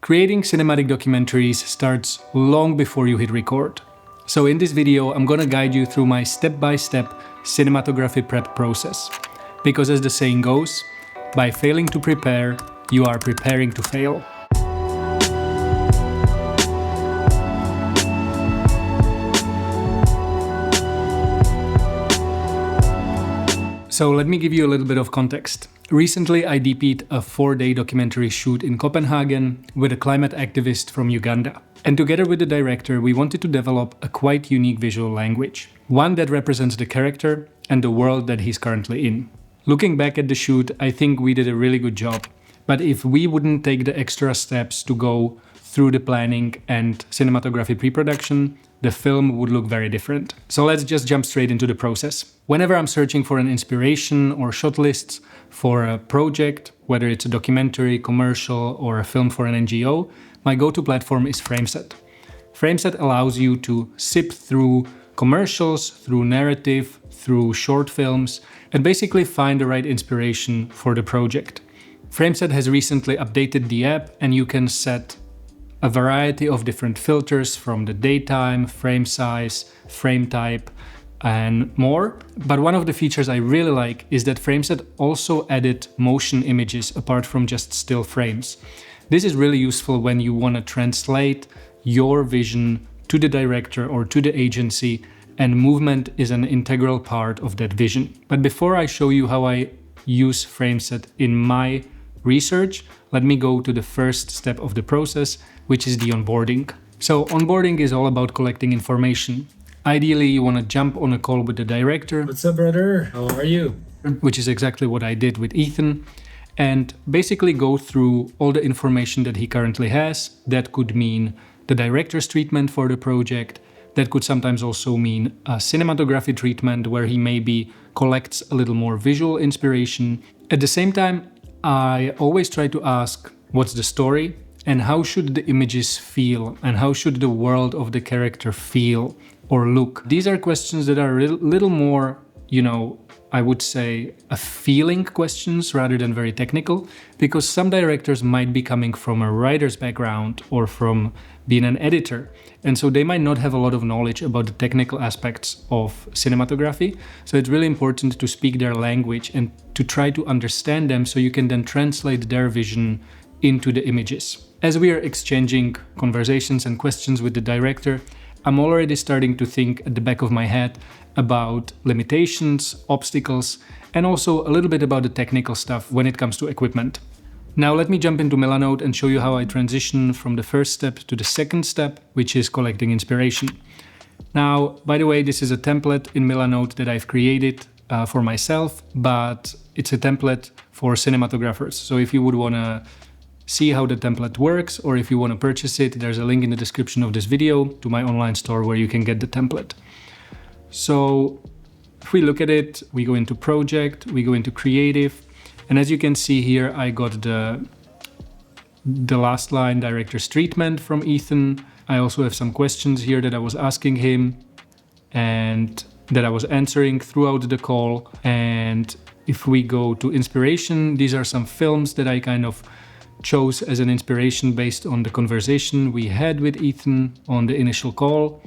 Creating cinematic documentaries starts long before you hit record. So in this video, I'm gonna guide you through my step-by-step cinematography prep process. Because as the saying goes, by failing to prepare, you are preparing to fail. So let me give you a little bit of context. Recently, I DP'd a 4-day documentary shoot in Copenhagen with a climate activist from Uganda. And together with the director, we wanted to develop a quite unique visual language. One that represents the character and the world that he's currently in. Looking back at the shoot, I think we did a really good job. But if we wouldn't take the extra steps to go through the planning and cinematography pre-production, the film would look very different. So let's just jump straight into the process. Whenever I'm searching for an inspiration or shot lists for a project, whether it's a documentary, commercial, or a film for an NGO, my go-to platform is FRAMESET. FRAMESET allows you to sift through commercials, through narrative, through short films, and basically find the right inspiration for the project. FRAMESET has recently updated the app, and you can set a variety of different filters from the daytime, frame size, frame type, and more. But one of the features I really like is that FRAMESET also added motion images apart from just still frames. This is really useful when you want to translate your vision to the director or to the agency, and movement is an integral part of that vision. But before I show you how I use FRAMESET in my research, let me go to the first step of the process, which is the onboarding. So onboarding is all about collecting information. Ideally, you want to jump on a call with the director. What's up, brother? How are you? Which is exactly what I did with Ethan. And basically go through all the information that he currently has. That could mean the director's treatment for the project. That could sometimes also mean a cinematography treatment where he maybe collects a little more visual inspiration. At the same time, I always try to ask, what's the story? And how should the images feel? And how should the world of the character feel or look? These are questions that are a little more, I would say a feeling questions rather than very technical, because some directors might be coming from a writer's background or from being an editor. And so they might not have a lot of knowledge about the technical aspects of cinematography. So it's really important to speak their language and to try to understand them so you can then translate their vision into the images. As we are exchanging conversations and questions with the director, I'm already starting to think at the back of my head about limitations, obstacles, and also a little bit about the technical stuff when it comes to equipment. Now let me jump into Milanote and show you how I transition from the first step to the second step, which is collecting inspiration. Now, by the way, this is a template in Milanote that I've created for myself, but it's a template for cinematographers. So if you would want to see how the template works, or if you want to purchase it, there's a link in the description of this video to my online store where you can get the template. So if we look at it, we go into project, we go into creative, and as you can see here, I got the last line director's treatment from Ethan. I also have some questions here that I was asking him and that I was answering throughout the call. And if we go to inspiration, these are some films that I kind of chose as an inspiration based on the conversation we had with Ethan on the initial call.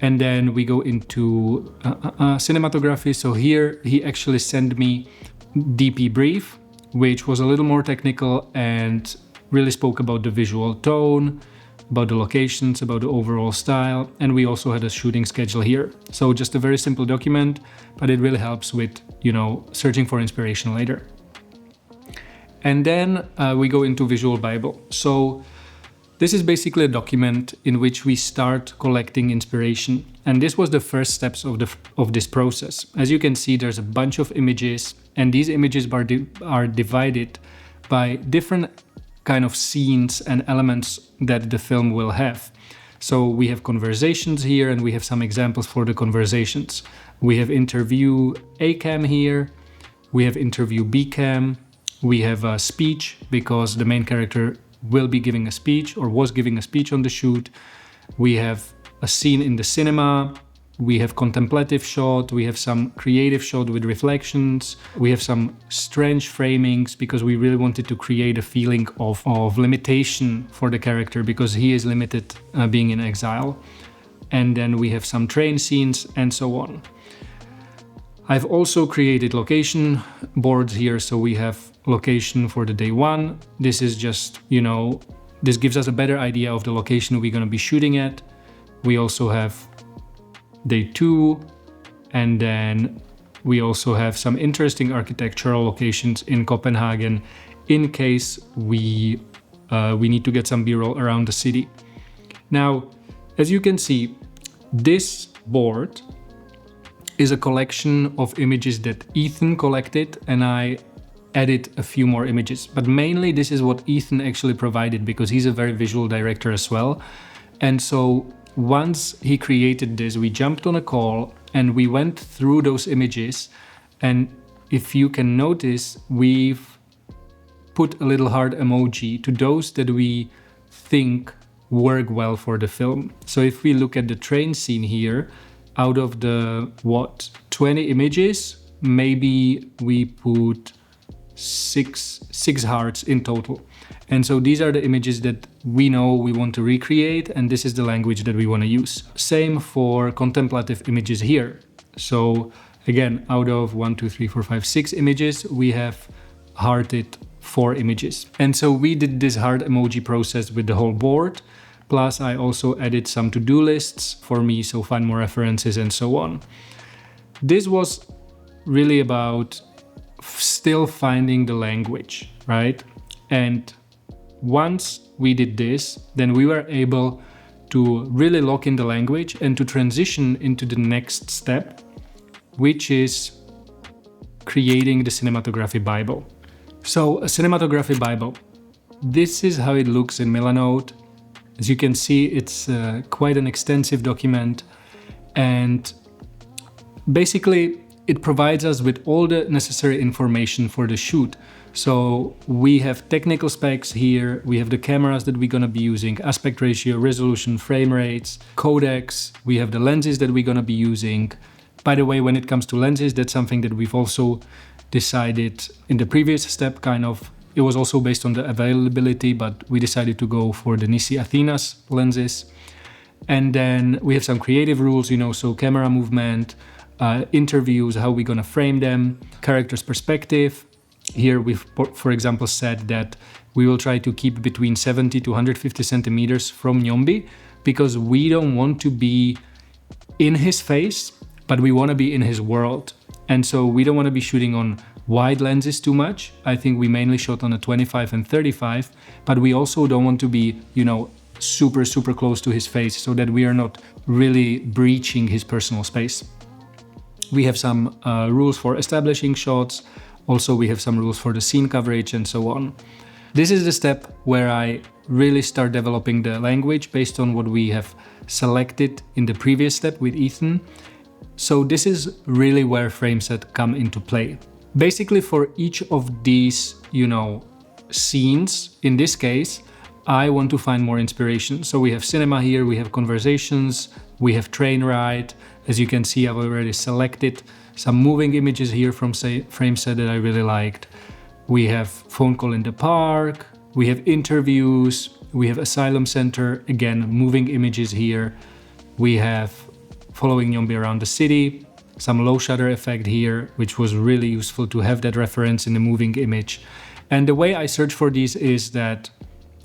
And then we go into cinematography. So here he actually sent me DP brief, which was a little more technical and really spoke about the visual tone, about the locations, about the overall style. And we also had a shooting schedule here. So just a very simple document, but it really helps with, searching for inspiration later. And then we go into Visual Bible. So this is basically a document in which we start collecting inspiration. And this was the first steps of this process. As you can see, there's a bunch of images, and these images are divided by different kind of scenes and elements that the film will have. So we have conversations here, and we have some examples for the conversations. We have interview A cam here. We have interview B cam. We have a speech because the main character will be giving a speech or was giving a speech on the shoot. We have a scene in the cinema, we have contemplative shot, we have some creative shot with reflections, we have some strange framings because we really wanted to create a feeling of limitation for the character because he is limited being in exile. And then we have some train scenes and so on. I've also created location boards here, so we have location for the day 1. This is just, this gives us a better idea of the location we're going to be shooting at. We also have day 2, and then we also have some interesting architectural locations in Copenhagen in case we need to get some B-roll around the city. Now, as you can see, this board is a collection of images that Ethan collected, and I added a few more images. But mainly this is what Ethan actually provided because he's a very visual director as well. And so once he created this, we jumped on a call and we went through those images. And if you can notice, we've put a little heart emoji to those that we think work well for the film. So if we look at the train scene here, out of the 20 images, maybe we put six hearts in total. And so these are the images that we know we want to recreate, and this is the language that we want to use. Same for contemplative images here. So again, out of 6 images, we have hearted 4 images. And so we did this heart emoji process with the whole board. Plus, I also added some to-do lists for me, so find more references and so on. This was really about still finding the language, right? And once we did this, then we were able to really lock in the language and to transition into the next step, which is creating the cinematography Bible. So a cinematography Bible, this is how it looks in Milanote. As you can see, it's quite an extensive document, and basically it provides us with all the necessary information for the shoot. So we have technical specs here, we have the cameras that we're gonna be using, aspect ratio, resolution, frame rates, codecs, we have the lenses that we're gonna be using. By the way, when it comes to lenses, that's something that we've also decided in the previous step, it was also based on the availability, but we decided to go for the Nisi Athenas lenses. And then we have some creative rules, so camera movement, interviews, how we're gonna frame them, character's perspective. Here we've, for example, said that we will try to keep between 70 to 150 centimeters from Nyombi because we don't want to be in his face, but we want to be in his world. And so we don't want to be shooting on wide lenses too much. I think we mainly shot on a 25 and 35, but we also don't want to be, super close to his face so that we are not really breaching his personal space. We have some rules for establishing shots. Also, we have some rules for the scene coverage and so on. This is the step where I really start developing the language based on what we have selected in the previous step with Ethan. So this is really where FRAMESET come into play. Basically, for each of these, scenes, in this case, I want to find more inspiration. So we have cinema here, we have conversations, we have train ride. As you can see, I've already selected some moving images here from FRAMESET that I really liked. We have phone call in the park, we have interviews, we have asylum center, again, moving images here. We have following Nyombi around the city, some low shutter effect here, which was really useful to have that reference in the moving image. And the way I search for these is that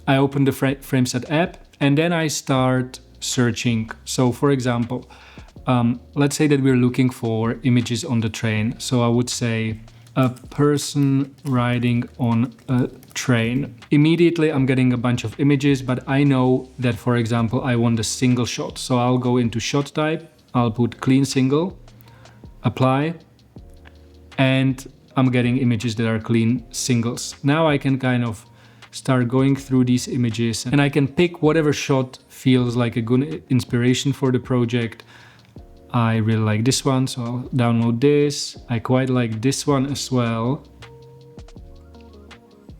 I open the FRAMESET app and then I start searching. So for example, let's say that we're looking for images on the train. So I would say a person riding on a train. Immediately I'm getting a bunch of images, but I know that, for example, I want a single shot. So I'll go into shot type, I'll put clean single, apply, and I'm getting images that are clean singles. Now I can kind of start going through these images and I can pick whatever shot feels like a good inspiration for the project. I really like this one, so I'll download this. I quite like this one as well.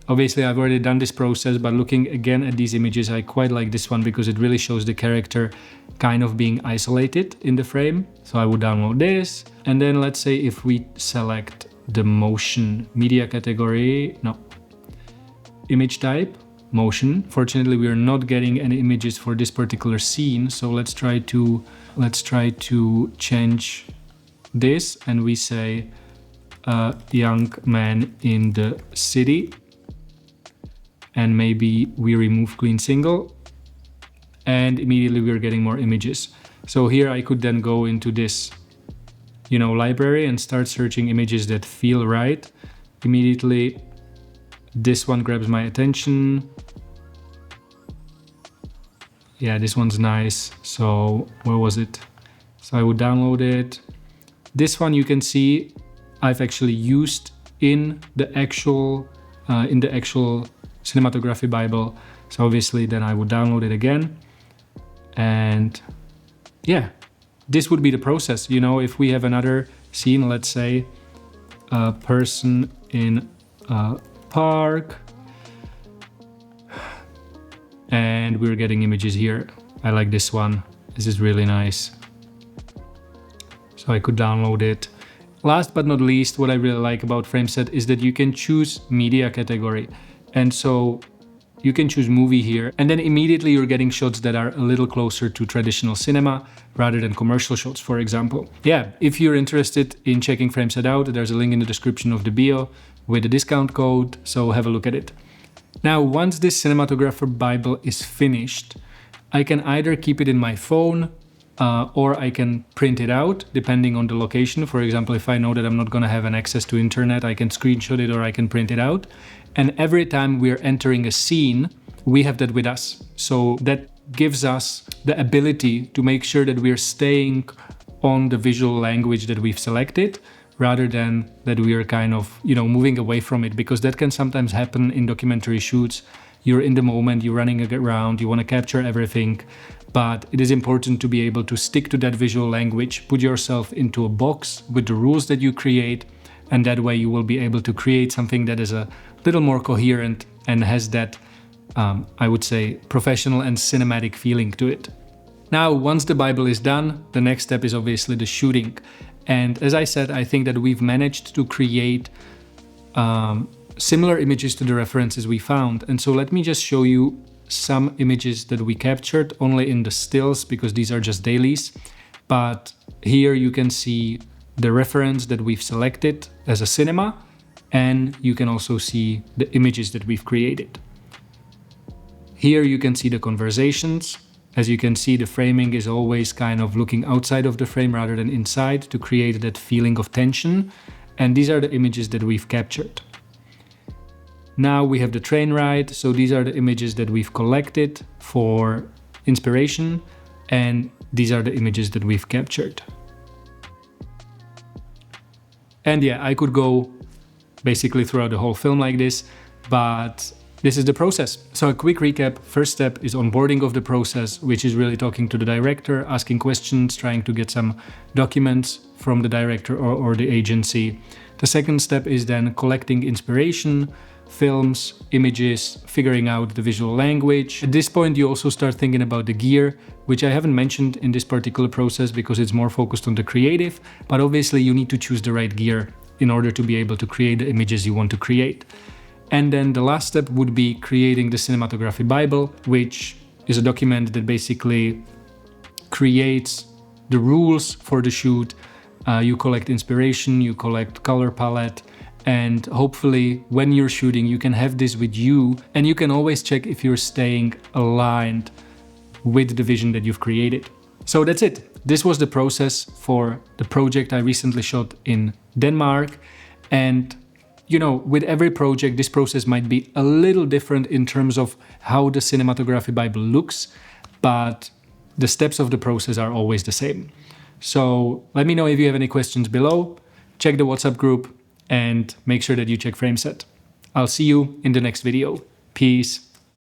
Obviously, I've already done this process, but looking again at these images, I quite like this one because it really shows the character kind of being isolated in the frame. So I would download this. And then let's say if we select the motion media category, no, image type, motion. Fortunately, we are not getting any images for this particular scene. So let's try to change this, and we say young man in the city, and maybe we remove clean single, and immediately we're getting more images. So here I could then go into this, library and start searching images that feel right. Immediately this one grabs my attention. Yeah, this one's nice. So where was it? So I would download it. This one you can see I've actually used in the actual cinematography Bible. So obviously then I would download it again. And yeah, this would be the process. If we have another scene, let's say a person in a park, and we're getting images here. I like this one. This is really nice. So I could download it. Last but not least, what I really like about FRAMESET is that you can choose media category. And so you can choose movie here, and then immediately you're getting shots that are a little closer to traditional cinema rather than commercial shots, for example. Yeah, if you're interested in checking FRAMESET out, there's a link in the description of the bio with a discount code, so have a look at it. Now, once this cinematographer Bible is finished, I can either keep it in my phone or I can print it out depending on the location. For example, if I know that I'm not going to have an access to internet, I can screenshot it or I can print it out. And every time we're entering a scene, we have that with us. So that gives us the ability to make sure that we're staying on the visual language that we've selected, rather than that we are kind of, moving away from it, because that can sometimes happen in documentary shoots. You're in the moment, you're running around, you want to capture everything, but it is important to be able to stick to that visual language, put yourself into a box with the rules that you create, and that way you will be able to create something that is a little more coherent and has that, I would say, professional and cinematic feeling to it. Now, once the Bible is done, the next step is obviously the shooting. And as I said, I think that we've managed to create similar images to the references we found. And so let me just show you some images that we captured, only in the stills, because these are just dailies. But here you can see the reference that we've selected as a cinema, and you can also see the images that we've created. Here you can see the conversations. As you can see, the framing is always kind of looking outside of the frame rather than inside to create that feeling of tension. And these are the images that we've captured. Now we have the train ride. So these are the images that we've collected for inspiration. And these are the images that we've captured. And yeah, I could go basically throughout the whole film like this, but this is the process. So a quick recap. First step is onboarding of the process, which is really talking to the director, asking questions, trying to get some documents from the director or the agency. The second step is then collecting inspiration, films, images, figuring out the visual language. At this point, you also start thinking about the gear, which I haven't mentioned in this particular process because it's more focused on the creative, but obviously you need to choose the right gear in order to be able to create the images you want to create. And then the last step would be creating the Cinematography Bible, which is a document that basically creates the rules for the shoot. You collect inspiration, you collect color palette, and hopefully when you're shooting, you can have this with you, and you can always check if you're staying aligned with the vision that you've created. So that's it. This was the process for the project I recently shot in Denmark. And with every project, this process might be a little different in terms of how the Cinematography Bible looks, but the steps of the process are always the same. So let me know if you have any questions below, check the WhatsApp group, and make sure that you check FRAMESET. I'll see you in the next video. Peace.